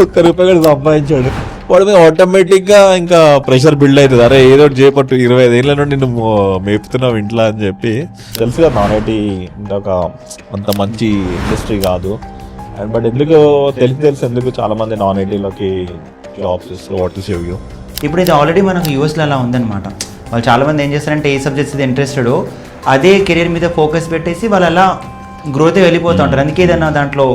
రూపాయి కూడా సంపాదించాడు. వాడి మీద ఆటోమేటిక్గా ఇంకా ప్రెషర్ బిల్డ్ అవుతుంది. అరే ఏదో ఒకటి చేయపట్టు 25 ఏళ్ళ నుండి నువ్వు మేపుతున్నావు ఇంట్లో అని చెప్పి. తెలుసుగా నాన్ ఐటీ ఇంకొక అంత మంచి ఇండస్ట్రీ కాదు. అండ్ బట్ ఎందుకు తెలుసు ఎందుకు చాలా మంది నాన్ ఐటీలోకి జాబ్స్ ఇస్తారు. What to save you. ఇప్పుడు ఇది ఆల్రెడీ మనకు యూఎస్లో అలా ఉందన్నమాట. వాళ్ళు చాలామంది ఏం చేస్తారంటే ఏ సబ్జెక్ట్స్ ఇది ఇంట్రెస్టెడ్ అదే కెరీర్ మీద ఫోకస్ పెట్టేసి వాళ్ళు అలా గ్రోత్ వెళ్ళిపోతూ ఉంటారు. అందుకే ఏదైనా దాంట్లో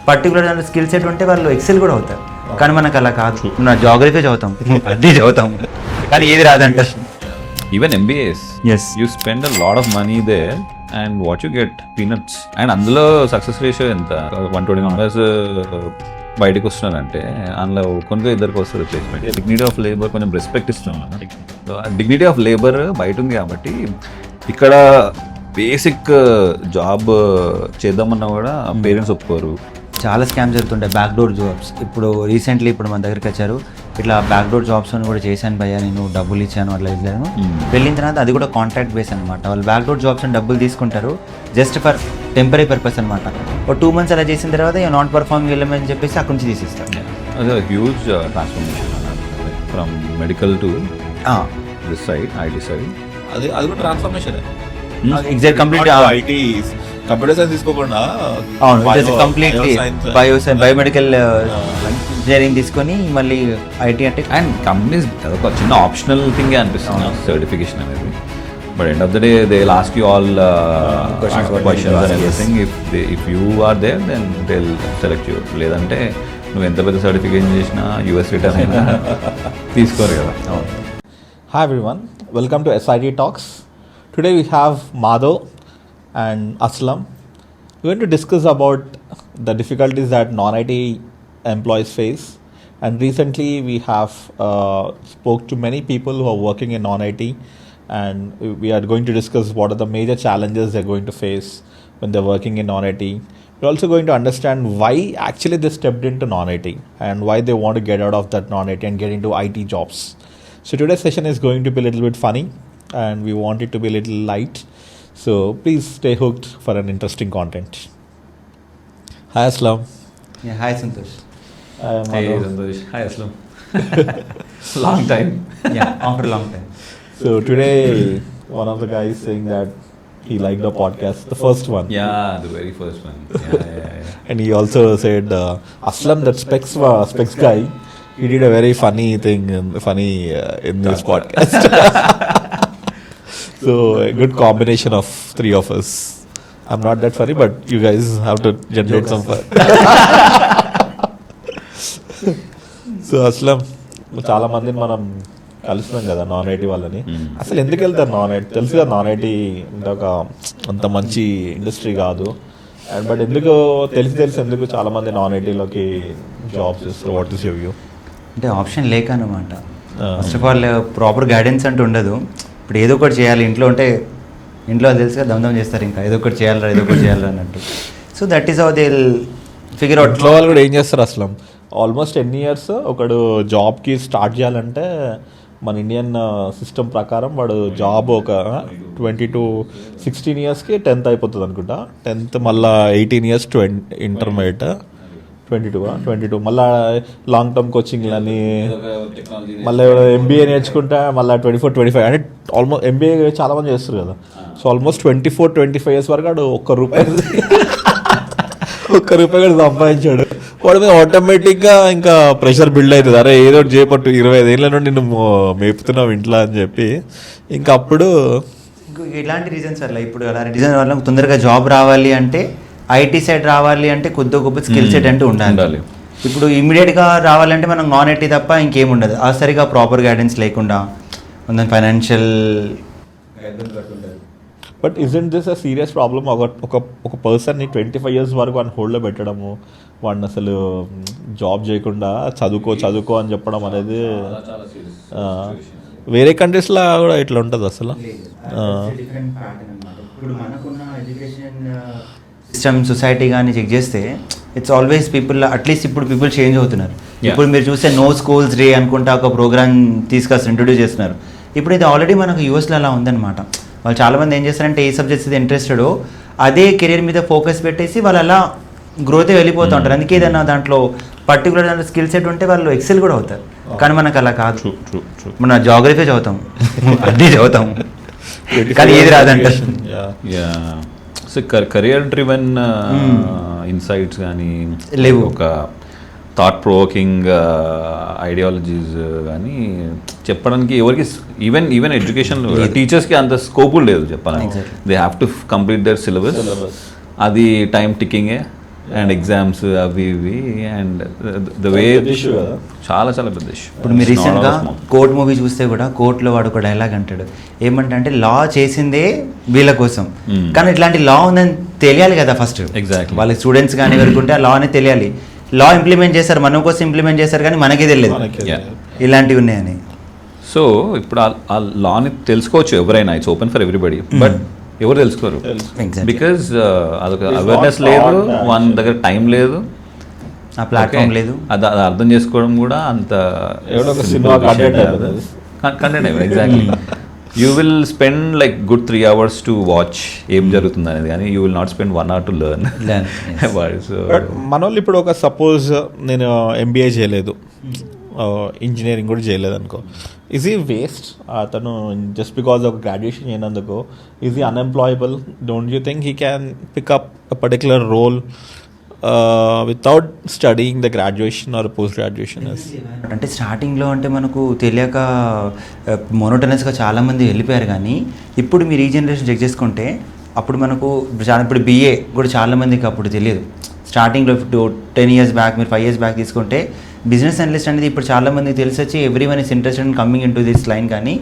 పర్టికులర్ దాంట్లో స్కిల్ సెట్ ఉంటే వాళ్ళు ఎక్సెల్ కూడా అవుతారు. కానీ మనకు అలా కాదు. నా జాగ్రఫీ చదువుతాం, అదే చదువుతాం, కానీ ఏది రాదంట. Even MBAs Yes. You spend a lot of money there and what you get peanuts. And అందులో సక్సెస్ రేషియో ఎంత 120 మెంబర్స్ బయటకు వస్తున్నారంటే అందులో కొనుక ఇద్దరికి వస్తుంది ప్లేస్మెంట్. డిగ్నిటీ ఆఫ్ లేబర్ కొంచెం రెస్పెక్ట్ ఇస్తున్నాం. డిగ్నిటీ ఆఫ్ లేబర్ బయట ఉంది కాబట్టి ఇక్కడ బేసిక్ జాబ్ చేద్దామన్నా కూడా పేరెంట్స్ ఒప్పుకోరు. చాలా స్కామ్ జరుగుతుంటాయి, బ్యాక్డోర్ జాబ్స్. ఇప్పుడు రీసెంట్లీ ఇప్పుడు మన దగ్గరికి వచ్చారు, ఇట్లా బ్యాక్డోర్ జాబ్స్ అని కూడా చేశాను భయ్యా, నేను డబ్బులు ఇచ్చాను అట్లా ఇచ్చాను. వెళ్ళిన తర్వాత అది కూడా కాంట్రాక్ట్ బేస్ అనమాట. వాళ్ళు బ్యాక్డోర్ జాబ్స్ అని డబ్బులు తీసుకుంటారు జస్ట్ ఫర్ టెంపరీ పర్పస్ అనమాట. ఒక 2 months అలా చేసిన తర్వాత నాట్ పర్ఫార్మింగ్ వెళ్ళమని చెప్పేసి అక్కడి నుంచి తీసిస్తారు. అది huge transformation from medical to this side, IT side. అది కూడా transformation. Exact complete IT computer science తీసుకోకుండా కంప్లీట్లీ బయోమెడికల్ ఇంజనీరింగ్ తీసుకొని మళ్ళీ ఐటీ అంటే. అండ్ కంపెనీస్ ఒక చిన్న ఆప్షనల్ థింగే అనిపిస్తుంది సర్టిఫికేషన్ అనేది. But end of the day they will ask you all questions and everything. If you are there then they will select you. లేదంటే నువ్వు ఎంత పెద్ద సర్టిఫికేషన్ చేసినా యూఎస్ రిటర్న్ అయినా తీసుకోరు కదా. Hi everyone, welcome to SIT Talks. Today we have Madhav and Aslam. We're going to discuss about the difficulties that non-IT employees face. And recently we have spoke to many people who are working in non-IT, and we are going to discuss what are the major challenges they're going to face when they're working in non-IT. We're also going to understand why actually they stepped into non-IT and why they want to get out of that non-IT and get into IT jobs. So today's session is going to be a little bit funny and we want it to be a little light. So please stay hooked for an interesting content. Hi Aslam. Hi Santosh. Hey Santosh. Hi Aslam. Long time. After long time. So today one of the guys saying that he liked the podcast, the first one. Yeah, the very first one. Yeah. And he also said Aslam, that specs guy, he did a very funny thing in this podcast. So a good combination of three of us. I'm not that funny, but you guys have to generate some fun. So Aslam చాలా మందిని మనం కలుస్తున్నాం కదా non IT వాళ్ళని. అసలు ఎందుకు వెళ్తారు non IT? తెలుసుగా non IT ఇంకొక అంత మంచి ఇండస్ట్రీ కాదు. అండ్ బట్ ఎందుకు తెలుసు ఎందుకు చాలా మంది నాన్ ఐటీలోకి జాబ్స్ ఇస్తారు. What to save you. అంటే ఆప్షన్ లేక అనమాట. First of all proper guidance అంటూ ఉండదు. ఇప్పుడు ఏదో ఒకటి చేయాలి, ఇంట్లో ఉంటే ఇంట్లో తెలుసుగా దమ్దం చేస్తారు, ఇంకా ఏదో ఒకటి చేయాలి అన్నట్టు. So that is how they figure out. ఇంట్లో వాళ్ళు కూడా ఏం చేస్తారు అసలు ఆల్మోస్ట్ 10 years ఒకడు జాబ్కి స్టార్ట్ చేయాలంటే మన ఇండియన్ సిస్టమ్ ప్రకారం వాడు జాబ్ ఒక 20 to 16 yearsకి 10th అయిపోతుంది అనుకుంటా. 10th మళ్ళీ 18 years ఇంటర్మీడియట్, 22 మళ్ళీ లాంగ్ టర్మ్ కోచింగ్లు అని, మళ్ళీ ఎంబీఏ నేర్చుకుంటే మళ్ళీ 24-25 అంటే ఆల్మోస్ట్ ఎంబీఏ చాలా మంది చేస్తారు కదా. సో ఆల్మోస్ట్ 24-25 years వరకు వాడు ఒక్క రూపాయి కూడా సంపాదించాడు. వాడి మీద ఆటోమేటిక్గా ఇంకా ప్రెషర్ బిల్డ్ అవుతుంది. అరే ఏదో ఒకటి చేయపట్టు 25 ఏళ్ళ నుండి నువ్వు మేపుతున్నావు ఇంట్లో అని చెప్పి. ఇంకా అప్పుడు ఇలాంటి రీజన్స్ వల్ల ఇప్పుడు అలా రీజన్ వల్ల తొందరగా జాబ్ రావాలి అంటే ఐటీ సైడ్ రావాలి అంటే కొద్ది గొప్ప స్కిల్ సెట్ అంటూ ఉండాలి. ఇప్పుడు ఇమీడియట్గా రావాలంటే మనం నాన్ ఐటీ తప్ప ఇంకేం ఉండదు. ఆ సరిగా ప్రాపర్ గైడెన్స్ లేకుండా financial. But isn't this a serious problem? ఒక పర్సన్ని 25 years వరకు వాడిని హోల్డ్లో పెట్టడము, వాడిని అసలు జాబ్ చేయకుండా చదువుకో అని చెప్పడం అనేది వేరే కంట్రీస్లో కూడా ఇట్లా ఉంటుంది అసలు. ఇప్పుడు మనకున్న ఎడ్యుకేషన్ సిస్టమ్ సొసైటీ కానీ చెక్ చేస్తే ఇట్స్ ఆల్వేస్ పీపుల్, అట్లీస్ట్ ఇప్పుడు పీపుల్ చేంజ్ అవుతున్నారు. ఇప్పుడు మీరు చూస్తే నో స్కూల్స్ డే అనుకుంటా ఒక ప్రోగ్రామ్ ఇంట్రొడ్యూస్ చేస్తున్నారు. ఇప్పుడు ఇది ఆల్రెడీ మనకు యూఎస్లో అలా ఉందన్నమాట. వాళ్ళు చాలామంది ఏం చేస్తారంటే ఏ సబ్జెక్ట్స్ ఇది ఇంట్రెస్టెడ్ అదే కెరీర్ మీద ఫోకస్ పెట్టేసి వాళ్ళు అలా గ్రోతే వెళ్ళిపోతూ ఉంటారు. అందుకే ఏదైనా దాంట్లో పర్టికులర్ దాంట్లో స్కిల్ సెట్ ఉంటే వాళ్ళు ఎక్సెల్ కూడా అవుతారు. కానీ మనకు అలా కాదు. మన జాగ్రఫీ చదువుతాం, అన్నీ చదువుతాం, కానీ ఏది రాదంటారు. సో కెరియర్ డ్రివెన్ ఇన్సైట్స్ కానీ లేవు, ఒక థాట్ ప్రొవోకింగ్ ఐడియాలజీస్ కానీ చెప్పడానికి ఎవరికి ఈవెన్ ఎడ్యుకేషన్ టీచర్స్కి అంత స్కోప్ లేదు చెప్పాలని. They have to complete there syllabus. అది టైం టిక్కింగే అండ్ ఎగ్జామ్స్ అవి ఇవి అండ్ ద వే చాలా చాలా పెద్ద ఇష్యూ. ఇప్పుడు మీరు రీసెంట్గా కోర్ట్ మూవీ చూస్తే కూడా కోర్టులో వాడు ఒక డైలాగ్ అంటాడు ఏమంటే లా చేసిందే వీళ్ళ కోసం, కానీ ఇట్లాంటి లా ఉందని తెలియాలి కదా ఫస్ట్. ఎగ్జాక్ట్లీ. వాళ్ళ స్టూడెంట్స్ కానీ ఎవరుకుంటే ఆ లా అనేది తెలియాలి. లా ఇంప్లిమెంట్ చేస్తారు, మన కోసం ఇంప్లిమెంట్ చేస్తారు, కానీ మనకే తెలియదు ఇలాంటివి ఉన్నాయని. సో ఇప్పుడు ఆ లాని తెలుసుకోవచ్చు ఎవరైనా, it's open for everybody, but ఎవరు తెలుసుకోరు. బికాజ్ అదొక అవేర్నెస్ లేదు, వన్ దగ్గర టైం లేదు, ఆ ప్లాట్ఫామ్ లేదు, అది అర్థం చేసుకోవడం కూడా అంత content. Exactly. You will spend like good 3 hours to watch ఏం జరుగుతుంది అనేది, కానీ you will not spend 1 hour to learn. But మన వాళ్ళు ఇప్పుడు ఒక సపోజ్ నేను ఎంబీఏ చేయలేదు, ఇంజనీరింగ్ కూడా చేయలేదు అనుకో, ఈజ్ ఈ వేస్ట్? అతను జస్ట్ బికాజ్ ఒక గ్రాడ్యుయేషన్ చేయనందుకు is he unemployable? Don't you think he can pick up a particular role without studying the graduation or post graduation? అంటే స్టార్టింగ్లో అంటే మనకు తెలియక మోనోటనస్గా చాలామంది వెళ్ళిపోయారు, కానీ ఇప్పుడు మీరు ఈ జనరేషన్ చెక్ చేసుకుంటే అప్పుడు మనకు ఇప్పుడు బీఏ కూడా చాలామందికి అప్పుడు తెలియదు. స్టార్టింగ్లో 10 years బ్యాక్, మీరు 5 years బ్యాక్ తీసుకుంటే బిజినెస్ అనలిస్ట్ అనేది ఇప్పుడు చాలామందికి తెలిసి వచ్చి every one is interested in coming in to this line. కానీ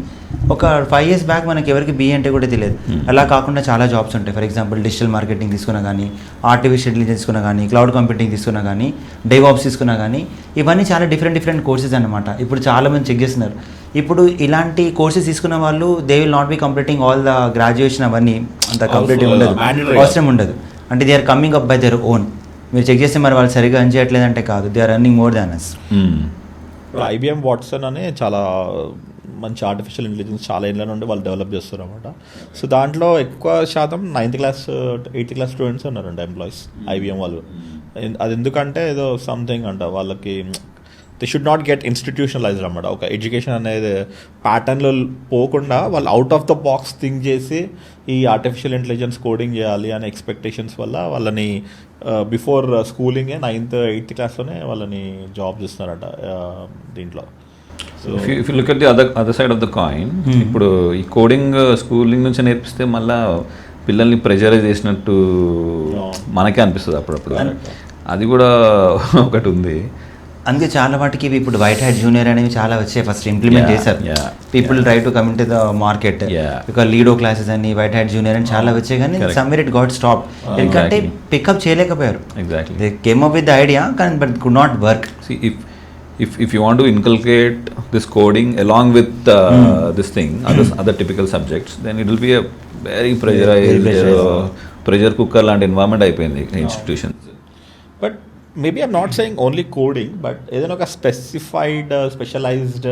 ఒక 5 years బ్యాక్ మనకి ఎవరికి బీఏ అంటే కూడా తెలియదు. అలా కాకుండా చాలా జాబ్స్ ఉంటాయి. ఫర్ ఎగ్జాంపుల్ డిజిటల్ మార్కెటింగ్ తీసుకున్నా కానీ, ఆర్టిఫిషియల్ ఇంటెలిజెన్స్ తీసుకున్నా కానీ, క్లౌడ్ కంప్యూటింగ్ తీసుకున్నా కానీ, డెవాప్స్ తీసుకున్నా కానీ, ఇవన్నీ చాలా డిఫరెంట్ కోర్సెస్ అనమాట. ఇప్పుడు చాలామంది చెక్ చేస్తున్నారు. ఇప్పుడు ఇలాంటి కోర్సెస్ తీసుకున్న వాళ్ళు they will not be completing all the graduation, అవన్నీ అంత కంప్లీటింగ్ ఉండదు, అవసరం ఉండదు. అంటే they are coming up by their own. మీరు చెక్ చేస్తే మరి వాళ్ళు సరిగ్గా ఎర్న్ చేయట్లేదంటే కాదు, they are earning more than us. IBM Watson అనే చాలా మంచి ఆర్టిఫిషియల్ ఇంటెలిజెన్స్ చాలా ఏళ్ళ నుండి వాళ్ళు డెవలప్ చేస్తారు అనమాట. సో దాంట్లో ఎక్కువ శాతం 9th class 8th class students ఉన్నారంట ఎంప్లాయీస్ ఐబిఎం వాళ్ళు. అది ఎందుకంటే ఏదో సంథింగ్ అంట వాళ్ళకి they should not get institutionalised అనమాట. ఒక ఎడ్యుకేషన్ అనేది ప్యాటర్న్లో పోకుండా వాళ్ళు out of the box think చేసి ఈ ఆర్టిఫిషియల్ ఇంటెలిజెన్స్ కోడింగ్ చేయాలి అనే ఎక్స్పెక్టేషన్స్ వల్ల వాళ్ళని బిఫోర్ స్కూలింగే 9th 8th classలోనే వాళ్ళని జాబ్ చేస్తున్నారట దీంట్లో. If you look at the other side of the coin, ఇప్పుడు ఈ కోడింగ్ స్కూలింగ్ నుంచి నేర్పిస్తే మళ్ళీ పిల్లల్ని ప్రెజరైజ్ చేసినట్టు మనకే అనిపిస్తుంది అప్పుడప్పుడు. అది కూడా ఒకటి ఉంది. అందుకే చాలా వాటికి ఇప్పుడు వైట్ హ్యాట్ జూనియర్ అనేవి చాలా వచ్చాయి, ఫస్ట్ ఇంప్లిమెంట్ చేశారు. People try to come in to the market, because Lido classes అని వైట్ హ్యాట్ జూనియర్ అని చాలా వచ్చాయి, కానీ సమ్వేర్ ఇట్ గాట్ స్టాప్. ఎందుకంటే పికప్ చేయలేకపోయారు. Exactly. They came up with the idea, కానీ but could not work. If you want to inculcate this coding along with this thing, other typical subjects, then it will be a very pressurized, pressure cooker లాంటి environment అయిపోయింది institutions. But maybe I'm not saying only coding, but ఏదైనా ఒక specialised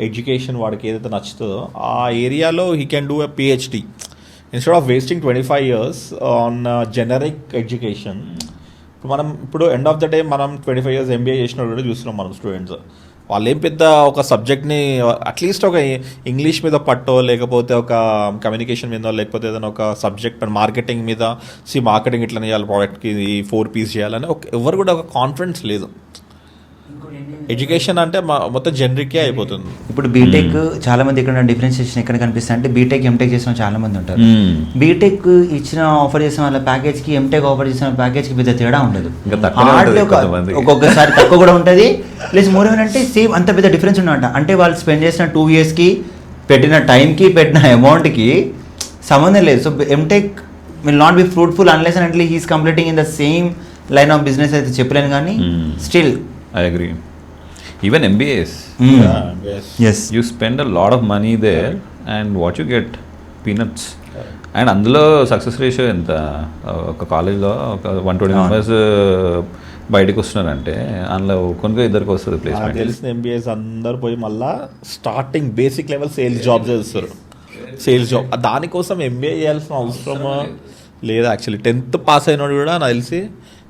education వాడికి ఏదైతే నచ్చుతుందో ఆ ఏరియాలో he can do a PhD instead of wasting 25 years on generic education. ఇప్పుడు ఎండ్ ఆఫ్ ద డే మనం 25 years MBA చేసిన కూడా చూస్తున్నాం మనం స్టూడెంట్స్. వాళ్ళు ఏం పెద్ద ఒక సబ్జెక్ట్ని అట్లీస్ట్ ఒక ఇంగ్లీష్ మీద పట్టో, లేకపోతే ఒక కమ్యూనికేషన్ మీద, లేకపోతే ఏదైనా ఒక సబ్జెక్ట్ మార్కెటింగ్ మీద, మార్కెటింగ్ ఇట్లా చేయాలి, ప్రోడక్ట్కి 4 P's చేయాలని ఎవరు కూడా ఒక కాన్ఫిడెన్స్ లేదు. ఎడ్యుకేషన్ అంటే మొత్తం జనరికే అయిపోతుంది. ఇప్పుడు బీటెక్ చాలా మంది ఇక్కడ డిఫరెన్షియేషన్ ఎక్కడ కనిపిస్తుంది అంటే బీటెక్ ఎంటెక్ చేసిన చాలా మంది ఉంటారు. బీటెక్ ఇచ్చిన ఆఫర్ చేసిన వాళ్ళ ప్యాకేజ్కి ఎంటెక్ ఆఫర్ చేసిన ప్యాకేజ్కి పెద్ద తేడా ఉండదు. ఒక్కొక్కసారి తక్కువ కూడా ఉంటుంది, ప్లస్ మోర్ ఏమంటే సేమ్ అంత పెద్ద డిఫరెన్స్ ఉన్నమాట. అంటే వాళ్ళు స్పెండ్ చేసిన 2 yearsకి పెట్టిన టైంకి పెట్టిన అమౌంట్కి సంబంధం లేదు. So MTech will not be fruitful unless and until he's completing in the same line of business అయితే చెప్పలేను, కానీ still I agree. Even MBAs, yes, you spend a lot of money there and what you get, peanuts. And అందులో success ratio ఎంత? ఒక కాలేజ్లో ఒక 120 members బయటకు వస్తున్నారంటే అందులో కొనుగో ఇద్దరికి వస్తుంది ప్లేస్మెంట్. తెలిసిన MBAs అందరు పోయి మళ్ళీ starting basic level sales job చేస్తారు. సేల్స్ జాబ్ దానికోసం MBA చేయాల్సిన అవసరం లేదు. యాక్చువల్లీ 10th పాస్ అయినోడు కూడా నాకు తెలిసి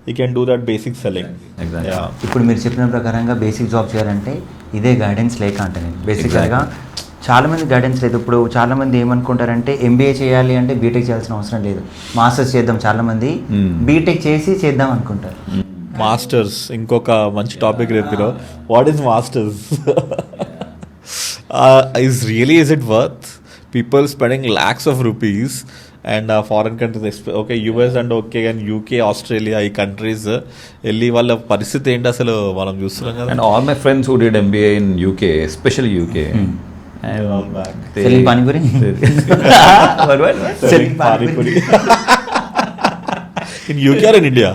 he can do that basic selling. Exactly. Yeah. ఇప్పుడు మీరు చెప్పిన ప్రకారంగా బేసిక్ జాబ్ చేయాలంటే ఇదే గైడెన్స్ లేక అంటే నేను బేసిక్గా చాలామంది గైడెన్స్ లేదు. ఇప్పుడు చాలామంది ఏమనుకుంటారంటే ఎంబీఏ చేయాలి అంటే బీటెక్ చేయాల్సిన అవసరం లేదు, మాస్టర్స్ చేద్దాం. చాలామంది బీటెక్ చేసి చేద్దాం అనుకుంటారు. మాస్టర్స్ ఇంకొక మంచి టాపిక్ రేపు. What is masters? is it worth people spending lakhs of rupees and foreign countries, okay, US and okay and UK, Australia, ఈ కంట్రీస్ వెళ్ళి వాళ్ళ పరిస్థితి ఏంటి అసలు మనం చూస్తున్నాం కదా. And all my friends who did MBA in UK, especially UK, and all back. Selling panipuri. Selling panipuri. In UK or in India?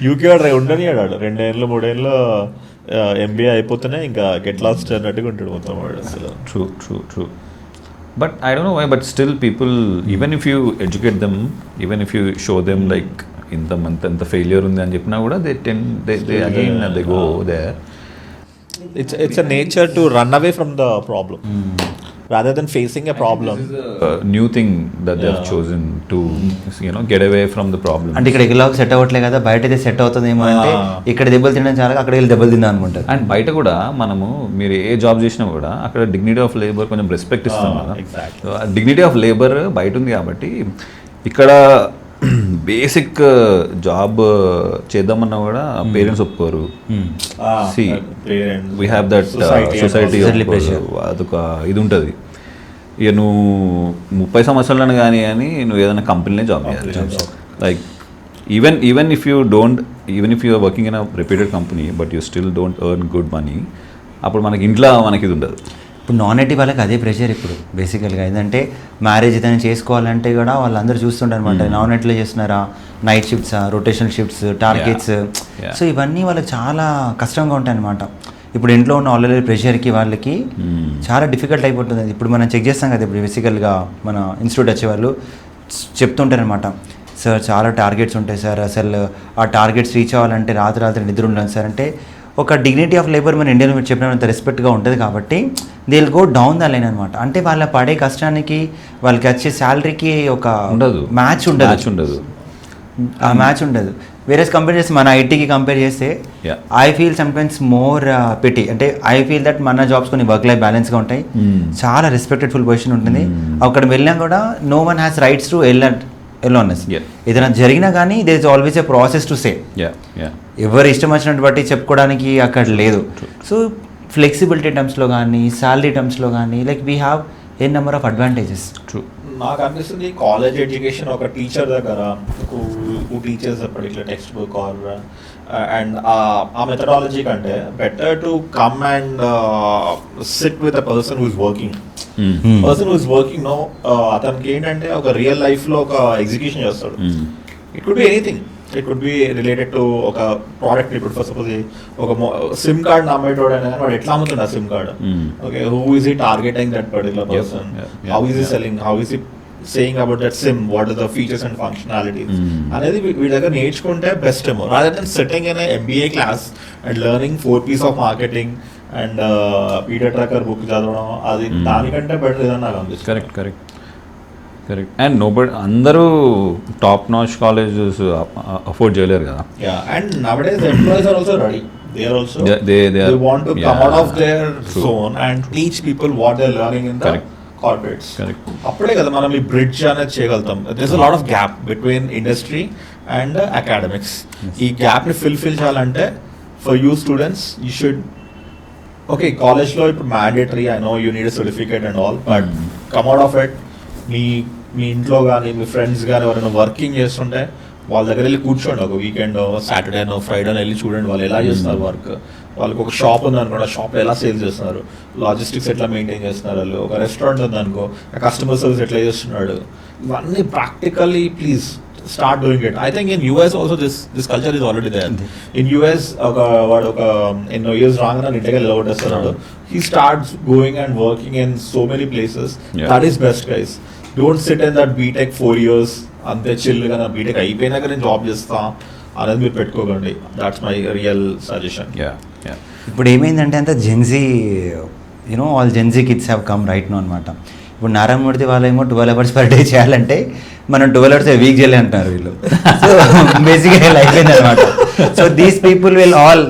UK ఉండని ఆడాడు 2 ఏళ్ళు 3 ఏళ్ళు ఎంబీఏ అయిపోతేనే ఇంకా గెట్ లాస్ట్ అన్నట్టుగా ఉంటాడు మొత్తం వాడు అసలు. True. But I don't know why, but still people, even if you educate them, even if you show them like ఇంత ఫెయిల్యూర్ ఉంది అని చెప్పినా కూడా they again they go there. It's a nature to run away from the problem rather than facing a problem. New thing that they have chosen to get away from the problem. అంటే ఇక్కడ ఇలా set అవ్వట్లే కదా, బయట అయితే set అవుతుందేమో అంటే ఇక్కడ దెబ్బలు తినడం చాలా, అక్కడ వెళ్ళి దెబ్బలు తిందాం అనుకుంటారు. అండ్ బయట కూడా మనము మీరు ఏ జాబ్ చేసినా కూడా అక్కడ డిగ్నిటీ ఆఫ్ లేబర్ కొంచెం రెస్పెక్ట్ ఇస్తాం కదా. డిగ్నిటీ ఆఫ్ లేబర్ బయట ఉంది కాబట్టి ఇక్కడ బేసిక్ జాబ్ చేద్దామన్నా కూడా పేరెంట్స్ ఒప్పుకోరు. వీ హ్యావ్ దట్ సొసైటీ అదొక ఇది ఉంటుంది. ఇక నువ్వు 30 సంవత్సరాలను కానీ నువ్వు ఏదైనా కంపెనీలో జాబ్ చేయాలి. Like even if you are working in a reputed company but you still don't earn good money, అప్పుడు మనకి ఇంట్లో మనకి ఇది ఉండదు. ఇప్పుడు నాన్ ఐటీ వాళ్ళకి అదే ప్రెషర్ ఇప్పుడు బేసికల్గా. ఏంటంటే మ్యారేజ్ ఏదైనా చేసుకోవాలంటే కూడా వాళ్ళందరూ చూస్తుంటారు అనమాట, నాన్ ఐటీలో చేస్తున్నారా, నైట్ షిఫ్ట్సా, రొటేషనల్ షిఫ్ట్స్, టార్గెట్స్. సో ఇవన్నీ వాళ్ళకి చాలా కష్టంగా ఉంటాయి అనమాట. ఇప్పుడు ఇంట్లో ఉన్న ఆల్రెడీ ప్రెషర్కి వాళ్ళకి చాలా డిఫికల్ట్ అయిపోతుంది. ఇప్పుడు మనం చెక్ చేస్తాం కదా, ఇప్పుడు బేసికల్గా మన ఇన్స్టిట్యూట్ వచ్చేవాళ్ళు చెప్తుంటారనమాట, సార్ చాలా టార్గెట్స్ ఉంటాయి సార్, అసలు ఆ టార్గెట్స్ రీచ్ అవ్వాలంటే రాత్రి నిద్ర ఉండదు సార్. అంటే ఒక డిగ్నిటీ ఆఫ్ లేబర్ మన ఇండియాలో మీరు చెప్పినంత రెస్పెక్ట్గా ఉంటుంది కాబట్టి they will go down the line అనమాట. అంటే వాళ్ళ పడే కష్టానికి వాళ్ళకి వచ్చే శాలరీకి ఒక మ్యాచ్ ఉండదు. ఆ మ్యాచ్ ఉండదు. వేరే కంపేర్ చేస్తే మన ఐటీకి కంపేర్ చేస్తే I feel sometimes more pity. అంటే ఐ ఫీల్ దట్ మన జాబ్స్ కొన్ని వర్క్ లైఫ్ బ్యాలెన్స్గా ఉంటాయి, చాలా రెస్పెక్టెడ్ఫుల్ పొజిషన్ ఉంటుంది. అక్కడ వెళ్ళినా కూడా no one has rights to yellowness. ఏదైనా జరిగినా కానీ there is always a process to say. ఎవరు ఇష్టం వచ్చినట్టు బట్టి చెప్పుకోవడానికి అక్కడ లేదు. సో ఫ్లెక్సిబిలిటీ టర్మ్స్లో కానీ శాలరీ టర్మ్స్లో కానీ like we have a number of advantages. నాకు అనిపిస్తుంది కాలేజ్ ఎడ్యుకేషన్ ఒక టీచర్ దగ్గర who teaches a particular textbook or and ఆ మెథడాలజీ కంటే better to come and sit with a person who is working. Person who is working no అతనికి ఏంటంటే ఒక real లైఫ్లో ఒక ఎగ్జిక్యూషన్ చేస్తాడు. It could be anything. It could be related to ఒక product. ఇప్పుడు ఫస్ట్ సపోజ్ ఒక సిమ్ కార్డ్ అమ్మేటోడు అయినా వాడు ఎట్లా అమ్ముతుంది ఆ SIM card, okay, who is he targeting that particular person, how is he selling, how is he saying about that SIM, what are the features and functionalities అనేది వీడి దగ్గర నేర్చుకుంటే బెస్ట్ ఏమో, rather than sitting in MBA class and learning 4 P's of marketing and Peter Drucker book చదవడం. అది దానికంటే better ఏదన్నా నాకు అనిపిస్తుంది. కరెక్ట్. అండ్ అందరూ టాప్ నాచ్ కాలేజెస్ అఫోర్డ్ చేయలేరు కదా. And nowadays employees are also ready. They are also they want to come out of their zone and teach people what they are learning in the corporates. అప్పుడే కదా మనం ఈ bridge అనేది చేయగలుగుతాం. there's a lot of gap between industry and academics. ఈ gap ని fill చేయాలంటే for you students you should, okay, college లో ఇప్పుడు mandatory, I know you need a certificate and all, but come out of it. మీ ఇంట్లో కానీ మీ friends కానీ ఎవరైనా working చేస్తుంటే వాళ్ళ దగ్గర వెళ్ళి కూర్చోండి. ఒక వీకెండ్ సాటర్డేనో ఫ్రైడేనో వెళ్ళి చూడండి వాళ్ళు ఎలా చేస్తున్నారు వర్క్. వాళ్ళకి ఒక షాప్ ఉంది అనుకోండి, ఆ షాప్లో ఎలా సేల్ చేస్తున్నారు, లాజిస్టిక్స్ ఎట్లా మెయింటైన్ చేస్తున్నారు వాళ్ళు. ఒక రెస్టారెంట్ ఉంది అనుకో, కస్టమర్ సర్వీస్ ఎట్లా చేస్తున్నాడు. ఇవన్నీ practically please start doing it. I think in US also this culture is already there. In US వాడు ఒక ఎన్నో ఇయర్స్ రాగానే ఇంటికి వెళ్ళగొట్టేస్తున్నాడు. He starts going and working in so many places. That is best, guys. Don't sit in that BTech 4 years అంతే చిల్గా నా BTech అయిపోయినాక నేను job చేస్తా అనేది మీరు పెట్టుకోకండి. That's my real suggestion. ఇప్పుడు ఏమైందంటే అంత Gen Z, all Gen Z kids have come right no అనమాట. ఇప్పుడు నారాయణమూర్తి వాళ్ళేమో 12 hours per day చేయాలంటే మనం 12 hours వీక్ చేయలే అంటారు వీళ్ళు. సో బేసిక్గా ఇలా అయిపోయింది అనమాట. So these people will all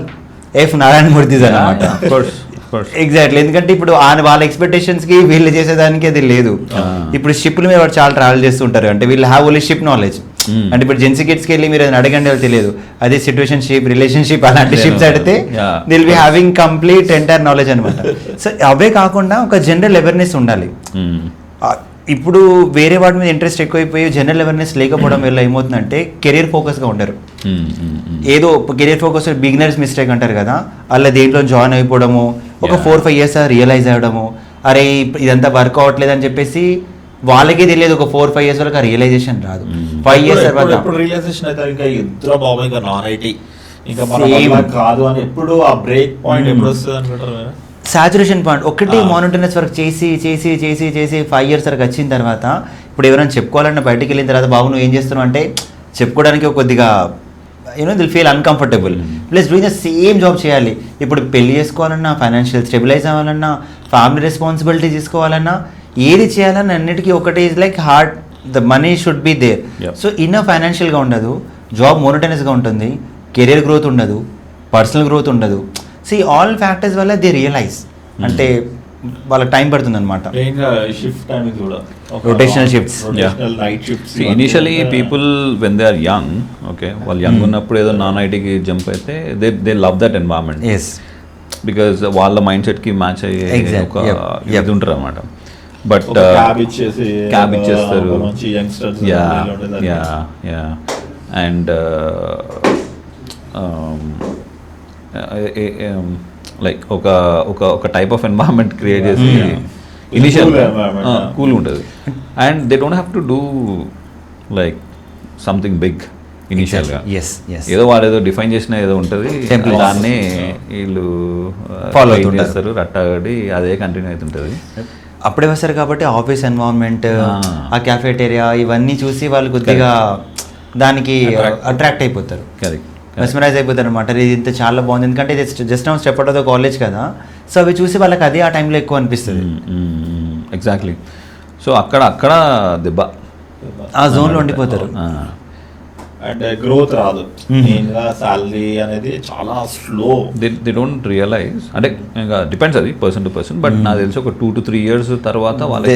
F Narayana Murthy's అనమాట. ఎగ్జాక్ట్లీ. ఎందుకంటే ఇప్పుడు వాళ్ళ ఎక్స్పెక్టేషన్స్ కి వీళ్ళు చేసేదానికి అది లేదు. ఇప్పుడు షిప్ల మీద చాలా ట్రావెల్ చేస్తుంటారు, అంటే వీళ్ళు హ్యావ్ ఓన్లీ షిప్ నాలెడ్జ్. అంటే ఇప్పుడు జెన్సీ కిడ్స్కి వెళ్ళి మీరు అడగండి వాళ్ళు తెలియదు. అదే సిచ్యువేషన్షిప్, రిలేషన్షిప్ అలాంటి షిప్స్ అడిగితే they'll be having complete entire knowledge అనమాట. సో అవే కాకుండా ఒక జనరల్ అవేర్నెస్ ఉండాలి. ఇప్పుడు వేరే వాటి మీద ఇంట్రెస్ట్ ఎక్కువైపోయి జనరల్ అవేర్నెస్ లేకపోవడం వల్ల ఏమవుతుందంటే కెరీర్ ఫోకస్గా ఉండరు. ఏదో కెరీర్ ఫోకస్ బిగినర్స్ మిస్టేక్ అంటారు కదా, అలా దేంట్లో జాయిన్ అయిపోవడము, ఒక 4-5 years రియలైజ్ అవ్వడము, అరే ఇదంతా వర్క్ అవ్వట్లేదు అని చెప్పేసి వాళ్ళకి తెలియదు. ఒక 4-5 years వరకు ఆ రియలైజేషన్ రాదు. 5 years తర్వాత రియలైజేషన్ అయితే ఇంకా ఇద్దరు బాబు ఇంకా నాన్ ఐటీ ఇంకా మనం కాదు అని ఎప్పుడు ఆ బ్రేక్ పాయింట్ ఎప్పుడు వస్తుంది అనుకుంటారు? సాచురేషన్ పాయింట్ ఒకటి మానిటనస్ వర్క్ చేసి చేసి చేసి చేసి 5 years వరకు వచ్చిన తర్వాత ఇప్పుడు ఎవరైనా చెప్పుకోవాలన్నా బయటికి వెళ్ళిన తర్వాత బాబు నువ్వు ఏం చేస్తున్నావు అంటే చెప్పుకోవడానికి కొద్దిగా they'll feel uncomfortable. Plus doing the same job చేయాలి. ఇప్పుడు పెళ్లి చేసుకోవాలన్నా, ఫైనాన్షియల్ స్టెబిలైజ్ అవ్వాలన్నా, ఫ్యామిలీ రెస్పాన్సిబిలిటీ తీసుకోవాలన్నా, ఏది చేయాలన్నా అన్నిటికీ ఒకటి is like hard, the money should be there. So inner ఫైనాన్షియల్గా ఉండదు, జాబ్ మోనోటనస్గా ఉంటుంది, కెరీర్ గ్రోత్ ఉండదు, పర్సనల్ గ్రోత్ ఉండదు. సి ఆల్ ఫ్యాక్టర్స్ వల్ల దే రియలైజ్ అంటే వాళ్ళకి టైం పడుతుంది అనమాట. Rotational shifts, initially people when they are young, okay వాళ్ళు యంగ్ ఉన్నప్పుడు ఏదో నాన్ ఐటీకి జంప్ అయితే they love that environment. Yes, because వాళ్ళ మైండ్ సెట్కి మ్యాచ్ అయ్యే ఒక ఇది ఉంటారు అనమాట. బట్ క్యాబ్ ఇచ్చేస్తారు. అండ్ లైక్ ఒక టైప్ ఆఫ్ ఎన్వైరన్మెంట్ క్రియేట్ చేసి ఇనిషియల్ కూల్ ఉంటుంది. And they don't have to do like something big ఇనిషియల్గా. ఏదో వాడు ఏదో డిఫైన్ చేసిన ఏదో ఉంటుంది, దాన్ని వీళ్ళు ఫాలో చేస్తారు, రట్టగడి అదే కంటిన్యూ అవుతుంటుంది. అప్పుడే వస్తారు కాబట్టి ఆఫీస్ ఎన్వైరన్మెంట్, ఆ క్యాఫేటేరియా ఇవన్నీ చూసి వాళ్ళు కొద్దిగా దానికి అట్రాక్ట్ అయిపోతారు, మెస్మరైజ్ అయిపోతారు అనమాట. ఇది ఇంత చాలా బాగుంది, ఎందుకంటే ఇది just now step out of the college కదా. సో అవి చూసి వాళ్ళకి అదే ఆ టైంలో ఎక్కువ అనిపిస్తుంది. ఎగ్జాక్ట్లీ. సో అక్కడ దెబ్బ ఆ జోన్లో ఉండిపోతారు. అండ్ గ్రోత్ రాదు, మెయిన్గా సాలరీ అనేది చాలా స్లో. దే డోంట్ రియలైజ్, అంటే ఇంకా డిపెండ్స్ అది పర్సన్ టు పర్సన్. బట్ నాకు తెలిసి ఒక 2 to 3 years తర్వాత వాళ్ళకి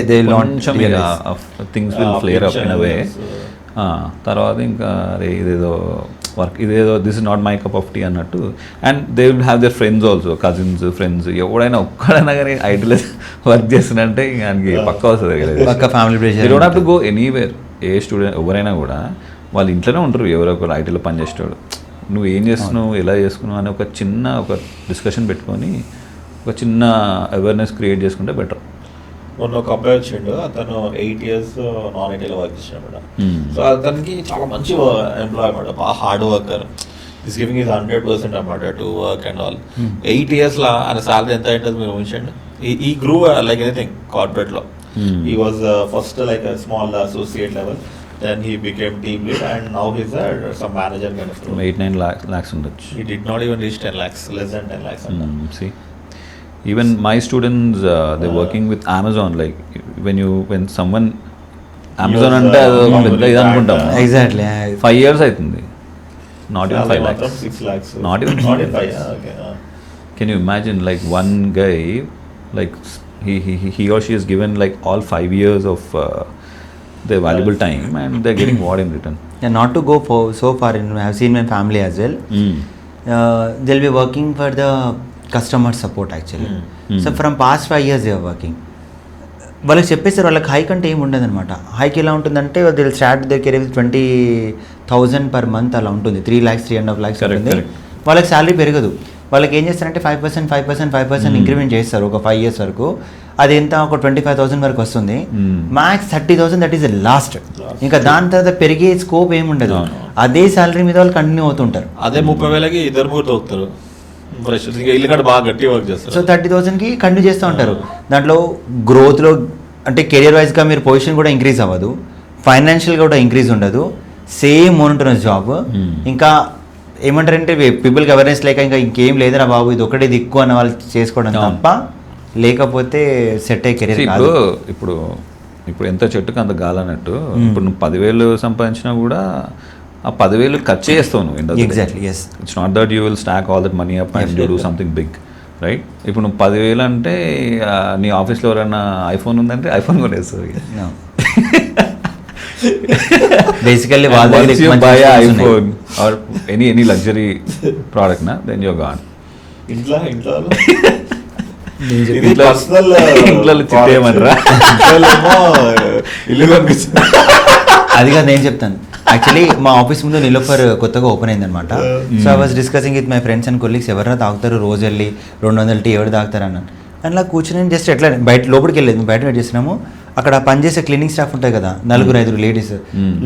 things will flare up in a way. తర్వాత ఇంకా అరే ఇదేదో వర్క్, ఇదేదో this is not my cup of tea అన్నట్టు. And they will have their friends also, cousins, friends. ఎవడైనా ఒక్కడైనా కానీ ఐటీలో వర్క్ చేస్తున్నంటే ఆయనకి పక్క వస్తుంది కదా, పక్క family pressure. They don't have to go anywhere. A student ఎవరైనా కూడా వాళ్ళ ఇంట్లోనే ఉంటారు, ఎవరో ఒకరు ఐటీలో పనిచేసేవాడు. నువ్వు ఏం చేస్తున్నావు, ఎలా చేసుకున్నావు అని ఒక డిస్కషన్ పెట్టుకొని ఒక చిన్న అవేర్నెస్ క్రియేట్ చేసుకుంటే బెటర్. మొన్న ఒక అబ్బాయి వచ్చిండు, అతను 8 years నాన్ ఐటీలో వర్క్ చేసినాడు. సో అతనికి చాలా మంచి ఎంప్లాయ్ అనమాట, బాగా hard worker. Is giving is 100% అనమాట టు వర్క్ అండ్ ఆల్. 8 yearsలో ఆయన సాలరీ ఎంత ఉంటుంది మీరు ఊహించండి. ఈ గ్రూ లైక్ ఎనీథింగ్ కార్పొరేట్లో. He was first like small associate level, then he became team lead and now he's some manager kind of role. 8-9 lakhs ఉండొచ్చు. He did not even reach 10 lakhs, less than 10 lakhs. See, even my students they're working with Amazon. Like when someone Amazon అంటే పెద్ద ఇది అనుకుంటాం. Exactly 5 years అవుతుంది. Not even 5 lakhs. 6 lakhs. Not even 5. Okay. Can you imagine, like one guy, like he or she is given like all 5 years of their valuable time and they're getting what in return? Yeah, not to go so far, I have seen my family as well. They'll be working for the customer support actually. So from past 5 years they are working. వాళ్ళకి చెప్పేసారు వాళ్ళకి hike అంటే ఏమి ఉండదు అనమాట. Hike ఎలా ఉంటుందంటే they'll start the career with 20,000 per month అలా ఉంటుంది. 3 lakhs 3.5 lakhs ఉంటుంది. వాళ్ళకి శాలరీ పెరగదు. వాళ్ళకి ఏం చేస్తారంటే 5% ఇంక్రిమెంట్ చేస్తారు ఒక 5 years వరకు. అది ఎంత ఒక 25,000 వరకు వస్తుంది. Max 30,000 that is lost. ఇంకా దాని తర్వాత పెరిగే స్కోప్ ఏమి ఉండదు. అదే శాలరీ మీద వాళ్ళు కంటిన్యూ అవుతుంటారు. అదే 30,000కి ఇద్దరు మూడు తోగుతారు. బాగా గట్టి వర్క్ చేస్తారు. సో 30,000కి కంటిన్యూ చేస్తూ ఉంటారు. దాంట్లో గ్రోత్లో అంటే కెరియర్ వైజ్గా మీరు పొజిషన్ కూడా ఇంక్రీజ్ అవ్వదు, ఫైనాన్షియల్గా కూడా ఇంక్రీజ్ ఉండదు, సేమ్ మోనోటోనస్ జాబ్. ఇంకా ఏమంటారంటే పీపుల్కి అవేర్నెస్ లేక ఇంకా ఇంకేం లేదురా బాబు ఇది ఒకటి దిక్కు అన్న వాళ్ళు చేసుకోవడం తప్ప, లేకపోతే సెట్ అయ్యే కెరీర్ కాదు. ఇప్పుడు ఇప్పుడు ఎంత చెట్టుకు అంత గాలి అన్నట్టు. ఇప్పుడు నువ్వు 10,000 సంపాదించినా కూడా ఆ 10,000 ఖర్చు చేస్తావు నువ్వు. Exactly, yes. It's not that you will stack all that money up and you do something big, right? ఇప్పుడు నువ్వు 10,000 అంటే నీ ఆఫీస్లో ఎవరైనా ఐఫోన్ ఉందంటే ఐఫోన్ కొనేస్తావు. Basically buy a iPhone or any luxury product na, then you're gone. ఇంట్లో ఇంట్లో చిట్టేయమనరా? ఇల్లు కనిపిస్తుంది. అది కాదు నేను చెప్తాను. యాక్చువల్లీ మా ఆఫీస్ ముందు నిలోఫర్ కొత్తగా ఓపెన్ అయిందనమాట. So I was discussing with my friends and colleagues, ఎవరైనా తాగుతారు రోజు వెళ్ళి 200 టీ ఎవరు తాగుతారు అన్నాను. అట్లా కూర్చొని జస్ట్ ఎట్లా బయట లోపలికి వెళ్ళలేదు, బయట వెయిట్ చేస్తున్నాము. అక్కడ పనిచేసే క్లీనింగ్ స్టాఫ్ ఉంటాయి కదా, 4-5 లేడీస్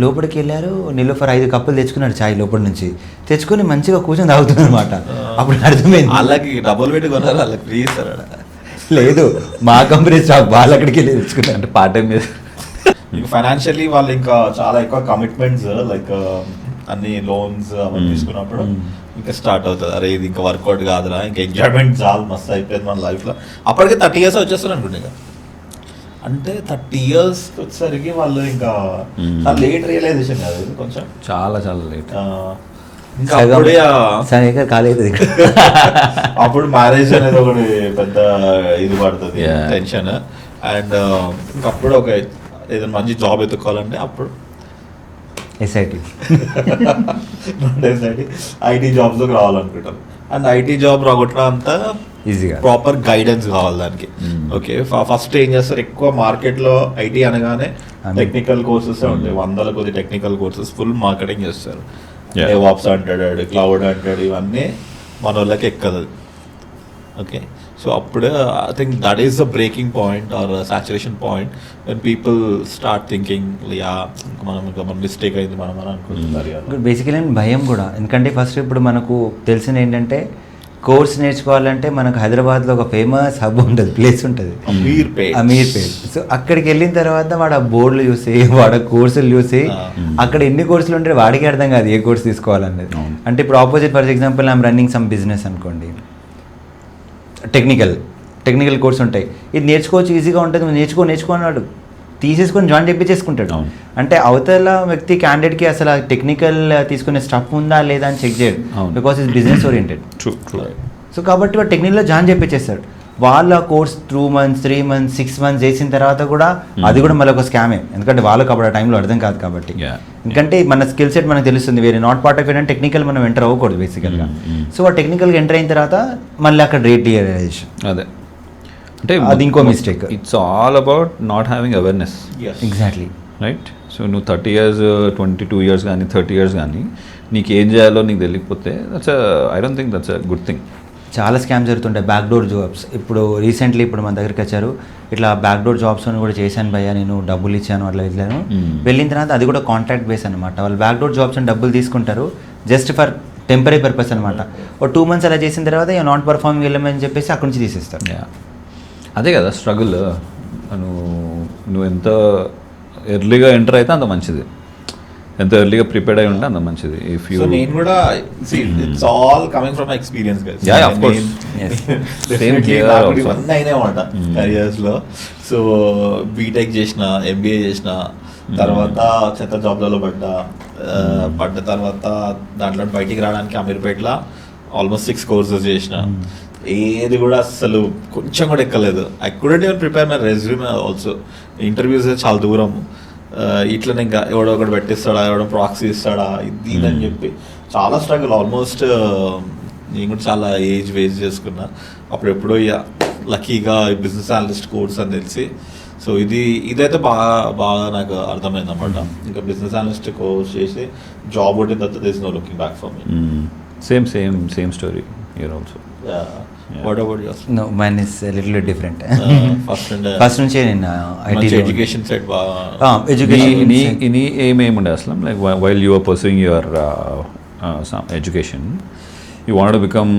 లోపలికి వెళ్ళారు. నిలోఫర్ 5 కప్పులు తెచ్చుకున్నాడు చాయ్ లోపలి నుంచి, తెచ్చుకొని మంచిగా కూర్చొని తాగుతుంది అనమాట. అప్పుడు అర్థమైంది వాళ్ళకి డబ్బులు పెట్టి కొన్నారు, వాళ్ళకి ఫ్రీ ఇస్తారు. లేదు, మా కంపెనీ స్టాఫ్ వాళ్ళు అక్కడికి వెళ్ళి తెచ్చుకున్నారు. అంటే పార్ట్ టైం ఫైనాన్షియల్లీ వాళ్ళు ఇంకా చాలా ఎక్కువ కమిట్మెంట్స్, లైక్ అన్ని లోన్స్ అవన్నీ తీసుకున్నప్పుడు ఇంకా స్టార్ట్ అవుతుంది. అరే ఇది ఇంకా వర్కౌట్ కాదురా, ఇంకా ఎంజాయ్మెంట్ చాలా మస్తు అయిపోయింది మన లైఫ్లో. అప్పటికే 30 years వచ్చేస్తారు అనుకుంటే, ఇక అంటే 30 years వచ్చేసరికి వాళ్ళు ఇంకా లేట్ రియలైజేషన్ కాదు ఇది కొంచెం, చాలా లేట్. ఇంకా అప్పుడే సరిగ్గా కాలేదు. అప్పుడు మ్యారేజ్ అనేది ఒకటి పెద్ద ఇది పడుతుంది, టెన్షన్. అండ్ ఇంకప్పుడు ఒక ఏదైనా మంచి జాబ్ ఎత్తుకోవాలంటే అప్పుడు ఎస్ఐటి ఐటీ జాబ్స్లోకి రావాలనుకుంటాం. అండ్ ఐటీ జాబ్ రాగొట్టడం అంతా ఈజీగా ప్రాపర్ గైడెన్స్ కావాలి దానికి. ఓకే, ఫస్ట్ ఏం చేస్తారు, ఎక్కువ మార్కెట్లో ఐటీ అనగానే టెక్నికల్ కోర్సెస్ ఉంటాయి, 100 కొద్ది టెక్నికల్ కోర్సెస్, ఫుల్ మార్కెటింగ్ చేస్తారు. డెవాప్స్ అంటాడు, క్లౌడ్ అంటాడు, ఇవన్నీ మన వాళ్ళకి ఎక్కదు. ఓకే, సో అప్పుడు I think that is the breaking point or saturation point when people start thinking మన మిస్టేక్ అయింది మనం అని అనుకుంటున్నారు. బేసికలీ భయం కూడా, ఎందుకంటే ఫస్ట్ ఇప్పుడు మనకు తెలిసింది ఏంటంటే కోర్స్ నేర్చుకోవాలంటే మనకు హైదరాబాద్లో ఒక ఫేమస్ హబ్ ఉంటుంది, ప్లేస్ ఉంటుంది, అమీర్పేట్. సో అక్కడికి వెళ్ళిన తర్వాత వాడు ఆ బోర్డులు చూసి, వాడు కోర్సులు చూసి, అక్కడ ఎన్ని కోర్సులు ఉంటే వాడికి అర్థం కాదు ఏ కోర్స్ తీసుకోవాలనేది. అంటే ఇప్పుడు opposite, for example I'm running some business అనుకోండి, టెక్నికల్ కోర్స్ ఉంటాయి, ఇది నేర్చుకోవచ్చు, ఈజీగా ఉంటుంది, నేర్చుకో అన్నాడు, తీసేసుకొని జాయిన్ చేయించేసుకుంటాడు. అంటే అవతల వ్యక్తి క్యాండిడేట్కి అసలు టెక్నికల్ తీసుకునే స్టఫ్ ఉందా లేదా అని చెక్ చేయడు, because is business oriented. So కాబట్టి వాడు టెక్నికల్లో జాయిన్ చేయించేస్తాడు. వాళ్ళ కోర్స్ 2 months 3 months 6 months చేసిన తర్వాత కూడా అది కూడా మళ్ళీ ఒక స్కామే, ఎందుకంటే వాళ్ళకి అప్పుడు ఆ టైంలో అర్థం కాదు కాబట్టి. ఎందుకంటే మన స్కిల్ సెట్ మనకు తెలుస్తుంది, వేరే నాట్ పార్ట్ ఆఫ్ ఇట్. అంటే టెక్నికల్ మనం ఎంటర్ అవ్వకూడదు బేసికల్గా. సో ఆ టెక్నికల్గా ఎంటర్ అయిన తర్వాత మళ్ళీ అక్కడ రేట్ రియలైజేషన్, అదే అంటే అది ఇంకో mistake. It's all about not having awareness. Exactly, right. So నువ్వు 30 years 22 years కానీ 30 years కానీ నీకు ఏం చేయాలో నీకు తెలియకపోతే I don't think that's a good thing. చాలా స్కామ్స్ జరుగుతుంటాయి, బ్యాక్డోర్ జాబ్స్. ఇప్పుడు రీసెంట్లీ ఇప్పుడు మన దగ్గరికి వచ్చారు, ఇట్లా బ్యాక్డోర్ జాబ్స్ అని కూడా చేశాను భయ్యా, నేను డబ్బులు ఇచ్చాను అట్లా వెళ్ళాను. వెళ్ళిన తర్వాత అది కూడా కాంట్రాక్ట్ బేస్ అనమాట. వాళ్ళు బ్యాక్డోర్ జాబ్స్ అని డబ్బులు తీసుకుంటారు జస్ట్ ఫర్ టెంపరీ పర్పస్ అనమాట. ఒక 2 months అలా చేసిన తర్వాత నాట్ పర్ఫార్మింగ్ వెళ్ళమని చెప్పేసి అక్కడి నుంచి తీసేస్తారు. అదే కదా స్ట్రగుల్. నువ్వు ఎంత ఎర్లీగా ఎంటర్ అయితే అంత మంచిది, ఎంత ఎర్లీగా ప్రిపేర్డ్ అయి ఉంటే అంత మంచిది. ఇఫ్ యూ నేను కూడా it's all coming from experience guys. Yeah of course, same here also. ఇవన్నీ అయినాయన్నమాట కెరియర్స్లో. సో బీటెక్ చేసిన, ఎంబీఏ చేసిన, తర్వాత చెత్త జాబ్లలో పడ్డ తర్వాత దాంట్లో బయటికి రావడానికి అమీర్పేటలో ఆల్మోస్ట్ 6 courses చేసిన. ఏది కూడా అసలు కొంచెం కూడా ఎక్కలేదు. I couldn't even prepare my resume also. Interviews చాలా దూరం, ఇట్లనే ఇంకా ఎవడో ఒకటి పెట్టిస్తాడా, ఎవడో ప్రాక్సీ ఇస్తాడా, ఇది అని చెప్పి చాలా స్ట్రగుల్. ఆల్మోస్ట్ నేను కూడా చాలా ఏజ్ వేస్ట్ చేసుకున్నా. అప్పుడు ఎప్పుడో లక్కీగా బిజినెస్ అనలిస్ట్ కోర్స్ అని తెలిసి, సో ఇదైతే బాగా నాకు అర్థమైంది అనమాట. ఇంకా బిజినెస్ అనలిస్ట్ కోర్స్ చేసి జాబ్ కొట్టిన తర్వాత there is no looking back for me. Same story here also. What about yours? No, mine is a little bit different. First నుంచే నేను IT ఎడ్యుకేషన్ సైడ్ ఎడ్యుకేషన్ నీ ఏం ఉండే అసలు, like while you are pursuing your education, you want to become,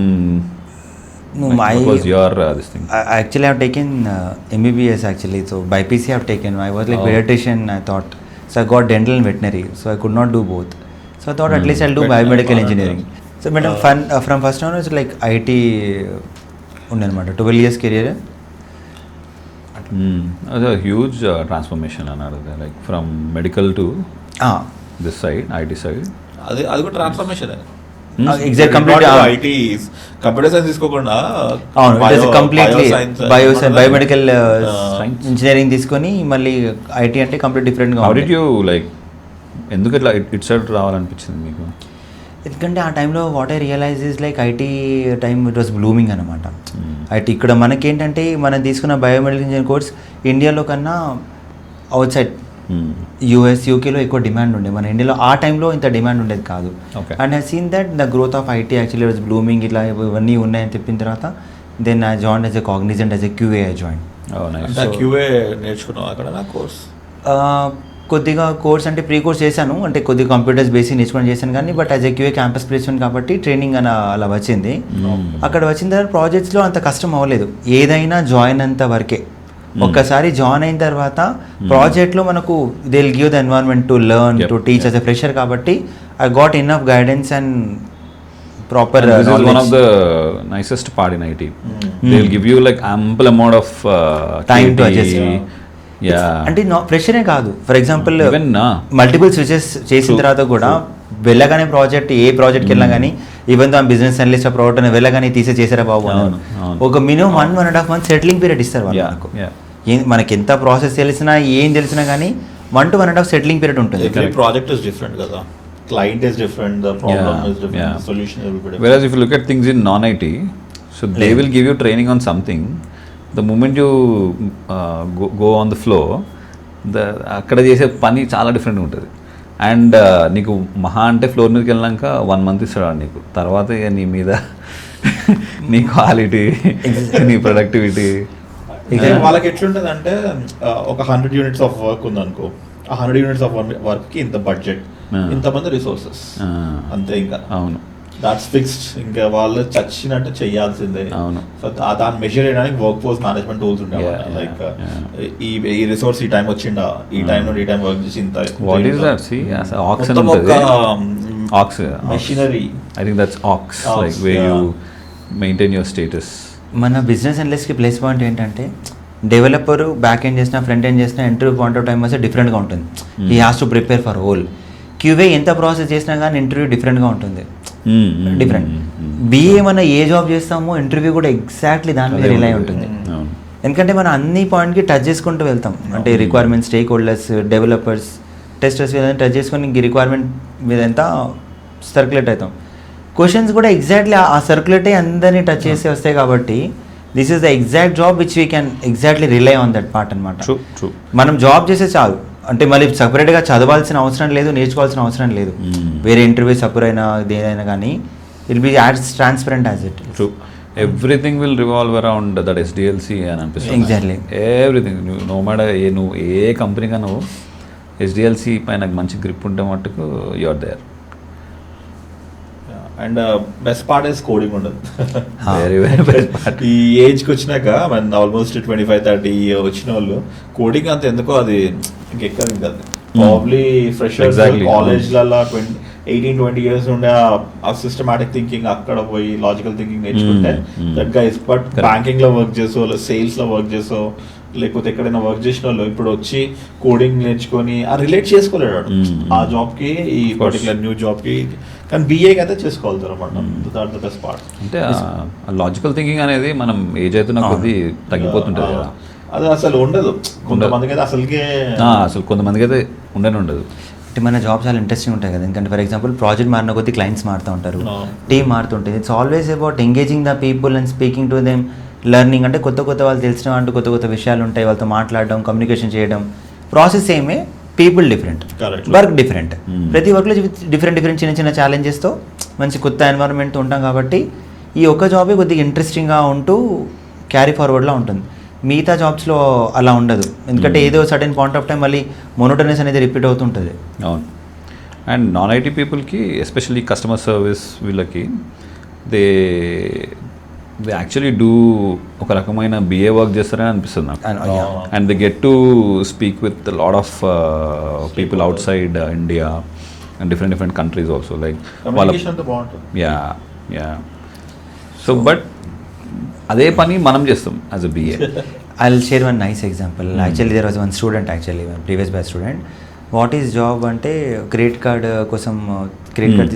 what was your this thing? Actually I have taken MBBS actually, so by PC I have taken, I was like pediatrician I thought, so I got dental and veterinary, so I could not do both, so I thought at least I'll do biomedical engineering. So madam from first on it's like IT ఉండే అనమాట. 12 years career అట్లా అది huge transformation అన్నారు like from medical to this side IT side. అది కూడా transformation. Exact complete IT computer science తీసుకోకుండా completely biomedical engineering తీసుకొని మళ్ళీ ఐటీ అంటే కంప్లీట్ డిఫరెంట్గా. హౌ డిడ్ యూ లైక్ ఎందుకు ఇట్లా ఇట్ సైడ్ రావాలనిపించింది మీకు? ఎందుకంటే ఆ టైంలో what I realize is like IT time it was blooming అనమాట. ఐటీ ఇక్కడ మనకేంటంటే మనం తీసుకున్న బయోమెడికల్ ఇంజనీరింగ్ కోర్స్ ఇండియాలో కన్నా అవుట్ సైడ్ యూఎస్ యూకేలో ఎక్కువ డిమాండ్ ఉండే, మన ఇండియాలో ఆ టైంలో ఇంత డిమాండ్ ఉండేది కాదు. And I seen that the growth of IT actually was blooming, ఇట్లా ఇవన్నీ ఉన్నాయని చెప్పిన తర్వాత then I join as a Cognizant as a QA I join. QA నేర్చుకున్నాం అక్కడ నా కోర్స్. కొద్దిగా కోర్స్ అంటే ప్రీ కోర్స్ చేశాను, అంటే కొద్దిగా కంప్యూటర్స్ బేసిక్ నేర్చుకొని చేశాను కానీ but as a QA campus placement కాబట్టి ట్రైనింగ్ అలా వచ్చింది. అక్కడ వచ్చిన తర్వాత ప్రాజెక్ట్స్లో అంత కష్టం అవ్వలేదు, ఏదైనా జాయిన్ అంత వరకే. ఒక్కసారి జాయిన్ అయిన తర్వాత ప్రాజెక్ట్లో మనకు they will give the environment to learn to teach as a fresher కాబట్టి I got enough guidance and proper. One of the nicest part in IT, they will give you like ample amount of time to adjust. అంటే ఫ్రెషరే కాదు, for example multiple switches చేసిన తర్వాత కూడా వెళ్ళగానే ఏ ప్రాజెక్ట్కి వెళ్ళినా కానీ even though business analyst provider వెళ్ళగానే చేసారా బాబు ఒక మినిమం 1.5 months సెటిలింగ్ పీరియడ్ ఇస్తారు వాళ్ళకు. మనకి ఎంత ప్రాసెస్ తెలిసినా ఏం తెలిసినా కానీ 1 to 1.5 సెటిలింగ్ పీరియడ్ ఉంటుంది. ప్రాజెక్ట్ ఇస్ డిఫరెంట్ కదా, client is different, the problem is different, the solution will be different. Whereas if you look at things in non-IT, so they will give you training on something. The moment you go on the floor, అక్కడ చేసే పని చాలా డిఫరెంట్గా ఉంటుంది. And నీకు మహా అంటే floor మీదకి వెళ్ళాక 1 month ఇస్తాడు నీకు, తర్వాత ఇక నీ మీద నీ క్వాలిటీ నీ ప్రొడక్టివిటీ. వాళ్ళకి ఎట్లుంటుంది అంటే ఒక 100 units ఆఫ్ వర్క్ ఉందనుకో, ఆ 100 units ఆఫ్ వర్క్కి ఇంత బడ్జెట్, ఇంతమంది రిసోర్సెస్, అంతే. ఇంకా అవును, దాట్స్ ఫిక్స్డ్. ఇంకా వాళ్ళు చచ్చినట్టు చెయ్యాల్సిందే. అవును, సో దాన్ని మెజర్ చేయడానికి వర్క్ ఫోర్స్ మేనేజ్మెంట్ టూల్స్ ఉంటాయి. లైక్ ఈ రిసోర్స్ ఈ టైం వచ్చిందా, ఈ టైం నుండి ఈ టైం వర్క్ చేసి ఇంత machinery. I think that's aux, like way you maintain your status. మన బిజినెస్ అనలిస్ట్కి ప్లస్ పాయింట్ ఏంటంటే డెవలపర్ బ్యాక్ ఎండ్ చేసిన ఫ్రంట్ ఎండ్ చేసిన ఇంటర్వ్యూ పాయింట్ ఆఫ్ టైం వస్తే డిఫరెంట్గా ఉంటుంది. He has to prepare for whole. QA ఎంత ప్రాసెస్ చేసినా కానీ ఇంటర్వ్యూ డిఫరెంట్గా ఉంటుంది, డిఫరెంట్. బిఏ మనం ఏ జాబ్ చేస్తామో ఇంటర్వ్యూ కూడా ఎగ్జాక్ట్లీ దాని మీద రిలై ఉంటుంది. ఎందుకంటే మనం అన్ని పాయింట్కి టచ్ చేసుకుంటూ వెళ్తాం, అంటే requirement, stake holders, developers, testers మీద టచ్ చేసుకొని ఇంక రిక్వైర్మెంట్ మీద ఎంత సర్క్యులేట్ అవుతాం. క్వశ్చన్స్ కూడా ఎగ్జాక్ట్లీ ఆ సర్క్యులేటే అందరినీ టచ్ చేసి వస్తాయి కాబట్టి this is the exact job which we can exactly rely on that part అనమాట. మనం జాబ్ చేసే చాలు, అంటే మళ్ళీ సపరేట్గా చదవాల్సిన అవసరం లేదు, నేర్చుకోవాల్సిన అవసరం లేదు. వేరే ఇంటర్వ్యూ సపరేట్ అయినా దేనైనా కానీ it be as transparent as it. True, everything will revolve around that SDLC అని అనిపిస్తుంది. Exactly everything. నో మ్యాటర్ నువ్వు ఏ కంపెనీగా నువ్వు ఎస్డిఎల్సి పైన మంచి గ్రిప్ ఉంటే మట్టుకు you're there. And best part is coding ఉండదు. Very very best part. ఈ ఏజ్కి వచ్చినాక మన ఆల్మోస్ట్ 25-30 వచ్చిన వాళ్ళు కోడింగ్ అంత ఎందుకో అది ఇంకెక్కదు కదా. ప్రాబ్లీ ఫ్రెషర్స్ కాలేజ్లలో 18-20 years ఉండే ఆ సిస్టమాటిక్ థింకింగ్ అక్కడ పోయి లాజికల్ థింకింగ్ నేర్చుకుంటే దట్ గైస్. బట్ బ్యాంకింగ్ లో వర్క్ చేసో, సేల్స్ లో వర్క్ చేసో, లేకపోతే ఎక్కడైనా వర్క్ చేసిన వాళ్ళు ఇప్పుడు వచ్చి కోడింగ్ నేర్చుకొని రిలేట్ చేసుకోలేడు ఆ జాబ్ కి, ఈ పర్టికులర్ న్యూ జాబ్ కి. కానీ బిఏకి అయితే చేసుకోగలుగుతారు అన్నమాట. That the best part. అంటే లాజికల్ థింకింగ్ అనేది మనం ఏజ్ అవుతున్న కొద్ది తగ్గిపోతుంటుంది కదా, అది అసలు ఉండదు కొంతమందికి అయితే. అసలు కొంతమందికి అయితే ఉండదు. అంటే మన జాబ్ చాలా ఇంట్రెస్టింగ్ ఉంటాయి కదా, ఎందుకంటే ఫర్ ఎగ్జాంపుల్ ప్రాజెక్ట్ మారిన కొద్ది క్లయింట్స్ మారుతూ ఉంటారు, టీమ్ మారుతుంటుంది. It's always about engaging the people and speaking to them, learning. అంటే కొత్త వాళ్ళు తెలిసిన అంటూ కొత్త విషయాలు ఉంటాయి, వాళ్ళతో మాట్లాడడం, కమ్యూనికేషన్ చేయడం. ప్రాసెస్ ఏమే, పీపుల్ డిఫరెంట్, వర్క్ డిఫరెంట్. ప్రతి వర్క్లో డిఫరెంట్ చిన్న ఛాలెంజెస్తో మంచి కొత్త ఎన్వైరన్మెంట్తో ఉంటాం కాబట్టి ఈ ఒక్క జాబే కొద్దిగా ఇంట్రెస్టింగ్గా ఉంటూ క్యారీ ఫార్వర్డ్లా ఉంటుంది. మిగతా జాబ్స్లో అలా ఉండదు, ఎందుకంటే ఏదో సడన్ పాయింట్ ఆఫ్ టైం మళ్ళీ మోనోటనెస్ అనేది రిపీట్ అవుతుంటుంది. అవును. అండ్ నాన్ ఐటీ పీపుల్కి ఎస్పెషల్లీ కస్టమర్ సర్వీస్ వీళ్ళకి దే యాక్చువల్లీ డూ ఒక రకమైన బిఏ వర్క్ చేస్తారని అనిపిస్తుంది నాకు. And they get to speak with lot of people outside India and different countries also. Like yeah so but అదే పని మనం చేస్తాం as a BA. I'll share one nice example. Actually, there was one student, previous batch student. What is job అంటే credit card కోసం credit card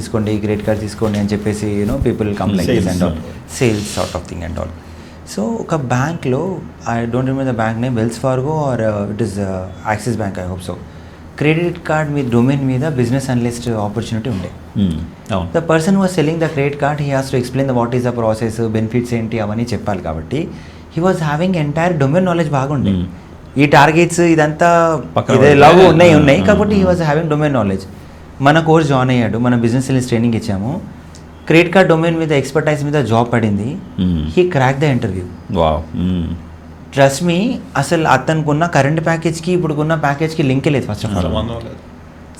తీసుకోండి అని చెప్పేసి people come like this and all, sales sort of thing and all. So ఒక బ్యాంక్లో, I don't remember the bank name, Wells Fargo or it is Axis Bank, I hope so, credit card మీ domain మీద business analyst opportunity ఉండే. The person was selling the credit card, he has to explain the what is the process, benefits ఏంటి అవన్నీ చెప్పాలి. కాబట్టి he was having entire domain knowledge బాగుండే. ఈ targets ఇదంతా ఇలాగూ ఉన్నాయి కాబట్టి he was having domain knowledge. మన కోర్స్ జాయిన్ అయ్యాడు, మన బిజినెస్ అనలిస్ట్ ట్రైనింగ్ ఇచ్చాము, క్రెడిట్ కార్డ్ డొమైన్ మీద ఎక్స్పర్టైజ్ మీద జాబ్ పడింది. He crack the interview. Trust me, అసలు అతనుకున్న కరెంట్ ప్యాకేజ్కి ఇప్పుడుకున్న ప్యాకేజ్కి లింకే లేదు. ఫస్ట్ ఆఫ్ ఆల్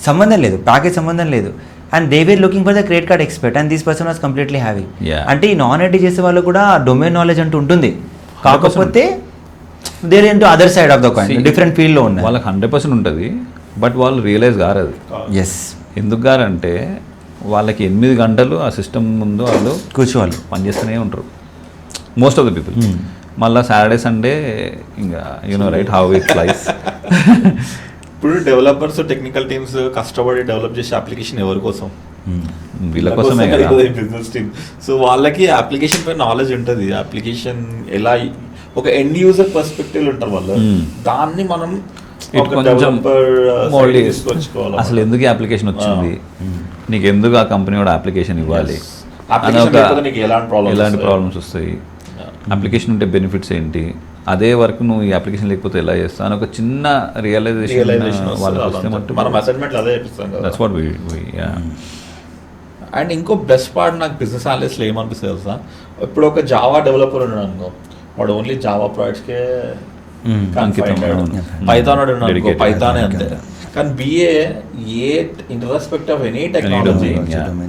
సంబంధం లేదు, ప్యాకేజ్ సంబంధం లేదు. And they were looking for the credit card expert and this person was completely having. అంటే ఈ నాన్ ఐటీ చేసే వాళ్ళు కూడా డొమైన్ నాలెడ్జ్ అంటూ ఉంటుంది, కాకపోతే there into other side of the coin, different ఫీల్డ్లో ఉన్నాయి. వాళ్ళకి 100% ఉంటుంది, బట్ వాళ్ళు రియలైజ్ కారది. ఎస్, ఎందుకు గారంటే వాళ్ళకి 8 గంటలు ఆ సిస్టమ్ ముందు వాళ్ళు కూర్చోవాలి, పనిచేస్తూనే ఉంటారు మోస్ట్ ఆఫ్ ద పీపుల్. మళ్ళీ సాటర్డే సండే ఇంకా రైట్ హౌ ఇట్ లైఫ్. ఇప్పుడు డెవలపర్స్ టెక్నికల్ టీమ్స్ కష్టపడి డెవలప్ చేసే అప్లికేషన్ ఎవరి కోసం? వీళ్ళ కోసమే కదా, బిజినెస్ టీమ్. సో వాళ్ళకి అప్లికేషన్ పై నాలెడ్జ్ ఉంటుంది, అప్లికేషన్ ఎలా ఒక ఎండ్ యూజర్ పర్స్పెక్టివ్ ఉంటారు వాళ్ళు, దాన్ని మనం అసలు ఎందుకు ఈ అప్లికేషన్ వచ్చింది, నీకు ఎందుకు ఆ కంపెనీ కూడా అప్లికేషన్ ఇవ్వాలి, ఎలాంటి ప్రాబ్లమ్స్ వస్తాయి, అప్లికేషన్ ఉంటే బెనిఫిట్స్ ఏంటి, అదే వర్క్ నువ్వు ఈ అప్లికేషన్ లేకపోతే ఎలా చేస్తావు అని ఒక చిన్న రియలైజేషన్ వాళ్ళకి వస్తే దట్స్ వాట్ వి. అండ్ ఇంకో బెస్ట్ పార్ట్ నాకు బిజినెస్ అనలిస్ట్లో ఏమనిపిస్తుంది తెలుసా, ఇప్పుడు ఒక జావా డెవలపర్ ఉన్నాడు అనుకో, వాడు ఓన్లీ జావా ప్రాజెక్ట్స్కే పైథాన్ వాడు ఉన్నాడు, పైథానే అంతే. కానీ BA in respect of any technology,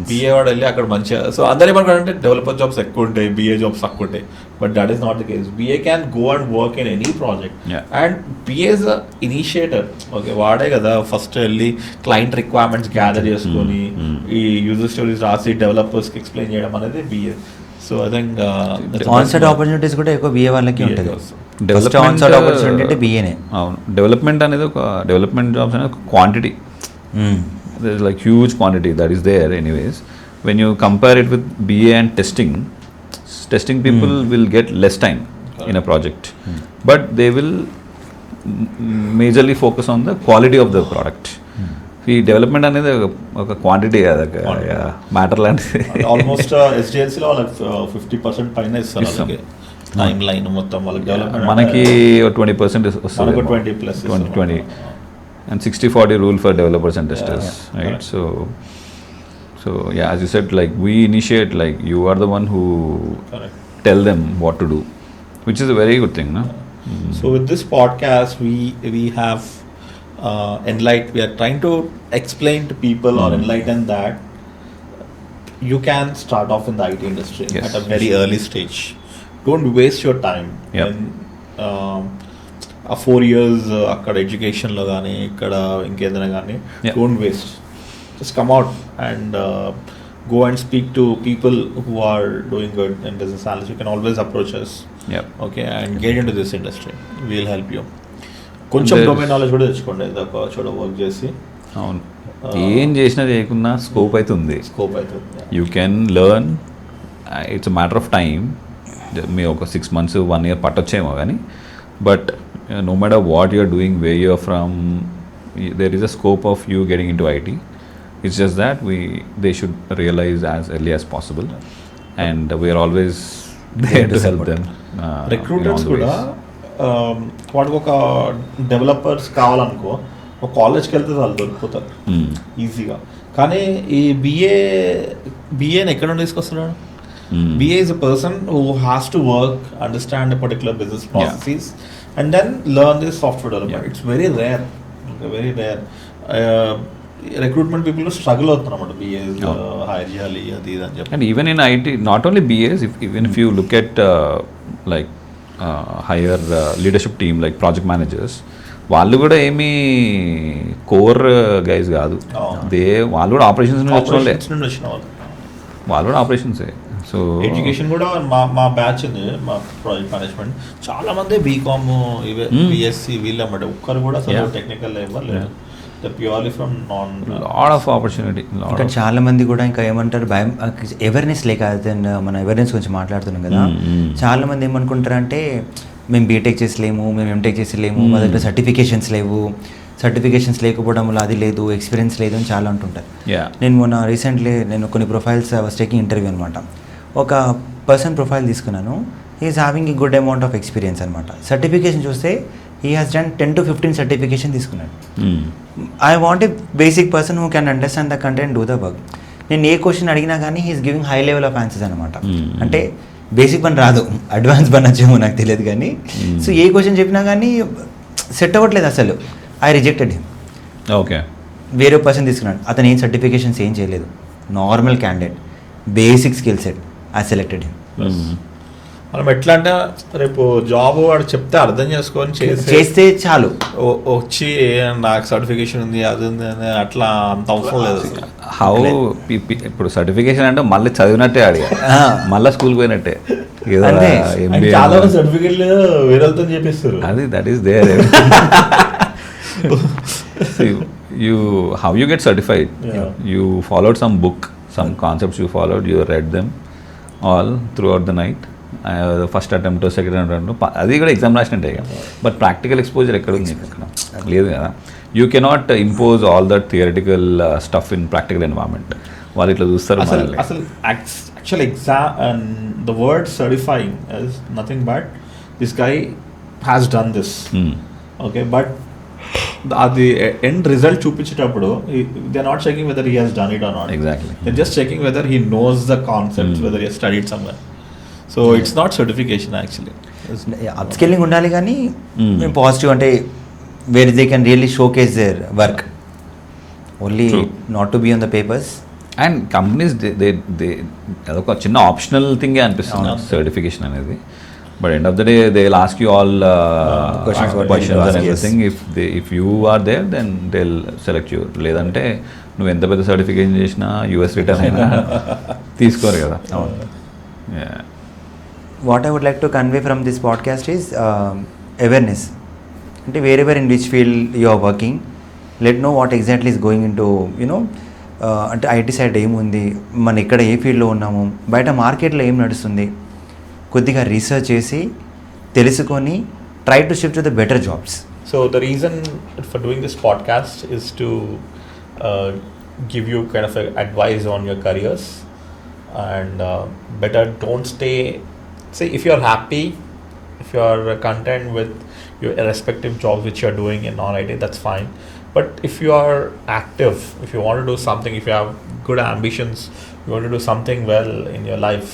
BA వాడు వెళ్ళి అక్కడ మంచిగా, సో అందరూ ఏమనుకుంటే డెవలపర్ జాబ్స్ ఎక్కువ ఉంటాయి, బిఏ జాబ్స్ తక్కువ ఉంటాయి, but that is not the case. BA can go and work in any project, and BA is a initiator. Okay, వాడే కదా ఫస్ట్ వెళ్ళి క్లయింట్ రిక్వైర్మెంట్స్ గ్యాదర్ చేసుకొని ఈ యూజర్ స్టోరీస్ రాసి డెవలపర్స్కి ఎక్స్ప్లెయిన్ చేయడం అనేది BA. So I think onsite opportunities కూడా ఎక్కువ బిఏ వాళ్ళకి ఉంటుంది. అవును, డెవలప్మెంట్ అనేది ఒక డెవలప్మెంట్ జాబ్స్ అనేది ఒక quantity, like huge quantity that is there anyways. When you compare it with BA and testing people will get less time in a project, but they will majorly focus on the quality of the product. ఈ development అనేది ఒక quantity కదా, matter లాంటిది. Almost ఎస్డిఎల్సీలో వాళ్ళకి 50% పైన ఇస్తారు time line మొత్తం వాళ్ళకి డెవలప్మెంట్. మనకి 20% వస్తుంది, 20 and 60-40 rule for developers and testers, right? So yeah, as you said, like we initiate, like you are the one who tell them what to do, which is a very good thing, no? So with this podcast we have we are trying to explain to people or enlighten that you can start off in the IT industry at a very early stage. Don't waste your time. ఆ 4 years అక్కడ ఎడ్యుకేషన్లో కానీ ఇక్కడ ఇంకేదైనా కానీ don't waste, just come out and go and speak to people who are doing good in business analysis. You can always approach us, okay, and get into this industry. We'll help you. కొంచెం domain knowledge కూడా తెచ్చుకోండి, ఒక చోట work చేసి. అవును, ఏం చేసినా చేయకున్నా స్కోప్ అవుతుంది, you can learn. It's a matter of time, మీ ఒక 6 months 1 year పట్టొచ్చేమో కానీ, but no matter what you're doing, where you're from, there is a scope of you getting into IT. It's just that they should realize as early as possible, and we are always there to help them. Recruiters కూడా వాడికి ఒక developers కావాలనుకో, ఒక కాలేజ్కి వెళ్తే వాళ్ళు దొరికిపోతారు ఈజీగా. కానీ ఈ బిఏని ఎక్కడ నుండి తీసుకొస్తున్నాడు? BA is a person who has to work, understand a particular business processes, and then learn this software development. It's very rare, very rare. Recruitment people struggle అవుతున్నమాట BAs hire చేయాలి అది ఇది అని చెప్పి. And even in IT, not only BAs, even if you look at like higher leadership team like project managers, వాళ్ళు కూడా ఏమీ core guys కాదు, వాళ్ళు కూడా ఆపరేషన్స్ నుంచి వచ్చిన వాళ్ళే, వాళ్ళు కూడా ఆపరేషన్సే. సో ఎడ్యుకేషన్ కూడా మా బ్యాచ్ ఉంది, మా ప్రాజెక్ట్ మేనేజ్మెంట్ చాలా మంది బీకామ్ ఇవే బిఎస్సి వీళ్ళు అన్నమాట. ఒక్కరు కూడా అసలు టెక్నికల్ ఎవరు లేదు, purely from non. Lot of opportunity. ఇంకా చాలా మంది కూడా ఇంకా ఏమంటారు, భయం, అవేర్నెస్ లేక మన అవేర్నెస్ గురించి మాట్లాడుతున్నాం కదా, చాలా మంది ఏమనుకుంటారంటే మేము బీటెక్ చేసలేము, మేము ఎంటెక్ చేసలేము, మా దగ్గర సర్టిఫికేషన్స్ లేకపోవడం వల్ల అది లేదు, ఎక్స్పీరియన్స్ లేదు అని చాలా అంటుంటారు. నేను మొన్న రీసెంట్లీ కొన్ని ప్రొఫైల్స్ వాస్ టేకింగ్ ఇంటర్వ్యూ అనమాట. ఒక పర్సన్ ప్రొఫైల్ తీసుకున్నాను, he is having a good amount of experience అనమాట. సర్టిఫికేషన్ చూస్తే he has done 10 to 15 certification తీసుకున్నాడు. I want a basic person who can understand the content, do the work. నేను ఏ question అడిగినా కానీ he is giving high level of answers అనమాట. అంటే basic పని రాదు, అడ్వాన్స్ పని వచ్చేమో నాకు తెలియదు కానీ, సో ఏ క్వశ్చన్ చెప్పినా కానీ సెట్ అవ్వట్లేదు అసలు. I rejected him. ఓకే, వేరే పర్సన్ తీసుకున్నాడు, అతను ఏం సర్టిఫికేషన్స్ ఏం చేయలేదు, normal candidate, basic skill set. I selected him. మనం ఎట్లా అంటే రేపు జాబ్ వాడు చెప్తే అర్థం చేసుకొని చేస్తే చాలు, వచ్చి నాకు సర్టిఫికేషన్ ఉంది అది ఉంది అని అట్లా అంత అవసరం లేదు. హౌ ఇప్పుడు సర్టిఫికేషన్ అంటే మళ్ళీ చదివినట్టే అడిగా, మళ్ళీ స్కూల్కి పోయినట్టే. చాలా మంది సర్టిఫికేట్లు వేరేతో చెప్పిస్తారు. అది that is there. How you get certified? You followed some book, some concepts you followed, you read them all throughout the night. First attempt, second attempt, అది కూడా ఎగ్జామ్ రాసినట్టే. బట్ ప్రాక్టికల్ ఎక్స్పోజర్ ఎక్కడ ఉంది? లేదు కదా. You cannot impose all that theoretical stuff in practical environment. వాళ్ళు ఇట్లా చూస్తారు. అసలు actual exam, the word certifying is nothing but this guy has done this. Okay, but అది ఎండ్ రిజల్ట్ చూపించేటప్పుడు they are not checking whether he has done it or not. Exactly, they just checking whether he knows the concepts, whether he studied somewhere. So it's not certification actually. Upskilling ఉండాలి కానీ మేము positive అంటే where they can really showcase their work, only not to be on the papers. And companies they అదొక చిన్న optional థింగే అనిపిస్తుంది certification అనేది. But end of the day they will ask you all questions and everything. If you are there then they will select you. లేదంటే నువ్వు ఎంత పెద్ద certification చేసినా, యూఎస్ రిటర్న్ అయినా తీసుకోరు కదా. What I would like to convey from this podcast is awareness. అంటే wherever in which field you are working, let know what exactly is going into, అంటే ఐటీ సైడ్ ఏముంది, మనం ఎక్కడ ఏ ఫీల్డ్లో ఉన్నాము, బయట మార్కెట్లో ఏం నడుస్తుంది, కొద్దిగా రీసెర్చ్ చేసి తెలుసుకొని try to shift to the better jobs. So the reason for doing this podcast is to give you kind of advice on your careers, and better don't stay. Say if you are happy, if you are content with your respective jobs which you are doing in non-IT, that's fine. But if you are active, if you want to do something, if you have good ambitions, you want to do something well in your life,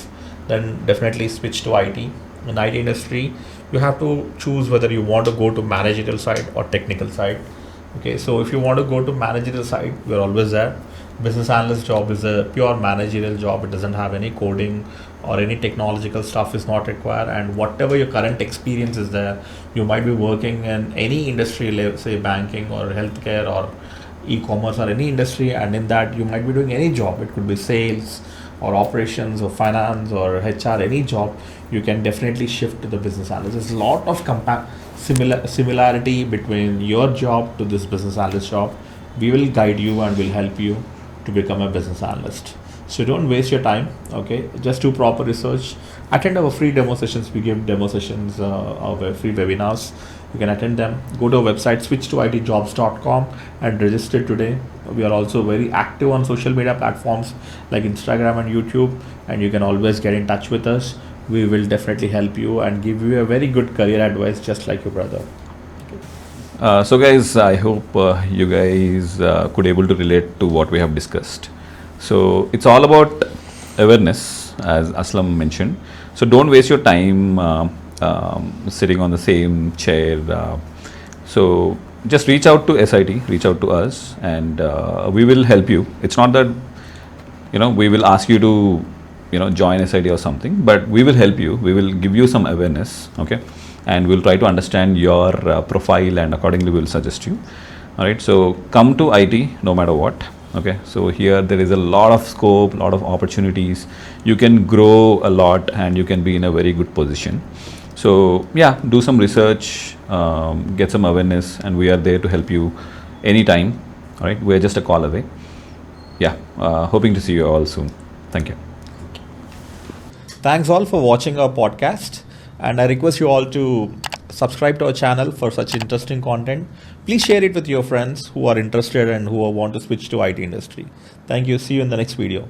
then definitely switch to IT. In IT industry, you have to choose whether you want to go to managerial side or technical side. Okay, so if you want to go to managerial side, we are always there. Business analyst job is a pure managerial job. It doesn't have any coding or any technological stuff is not required, and whatever your current experience is there, you might be working in any industry, say banking or healthcare or e-commerce or any industry, and in that you might be doing any job. It could be sales or operations or finance or HR, any job. You can definitely shift to the business analyst. There's a lot of similarity between your job to this business analyst job. We will guide you and will help you to become a business analyst. So don't waste your time, okay? Just do proper research. Attend our free demo sessions. We give demo sessions of free webinars. You can attend them. Go to our website, switch2itjobs.com, and register today. We are also very active on social media platforms like Instagram and YouTube, and you can always get in touch with us. We will definitely help you and give you a very good career advice, just like your brother. So guys, I hope you guys could able to relate to what we have discussed. So it's all about awareness, as Aslam mentioned. So don't waste your time sitting on the same chair. So just reach out to SIT, reach out to us, and we will help you. It's not that we will ask you to join SIT or something, but we will help you. We will give you some awareness, okay? And we'll try to understand your profile, and accordingly we'll suggest you. All right, so come to IT no matter what. Okay, so here there is a lot of scope, lot of opportunities. You can grow a lot and you can be in a very good position. So yeah, do some research, get some awareness, and we are there to help you anytime. All right, we are just a call away. Yeah, hoping to see you all soon. Thank you. Thanks all for watching our podcast, and I request you all to subscribe to our channel for such interesting content. Please share it with your friends who are interested and who want to switch to IT industry. Thank you. See you in the next video.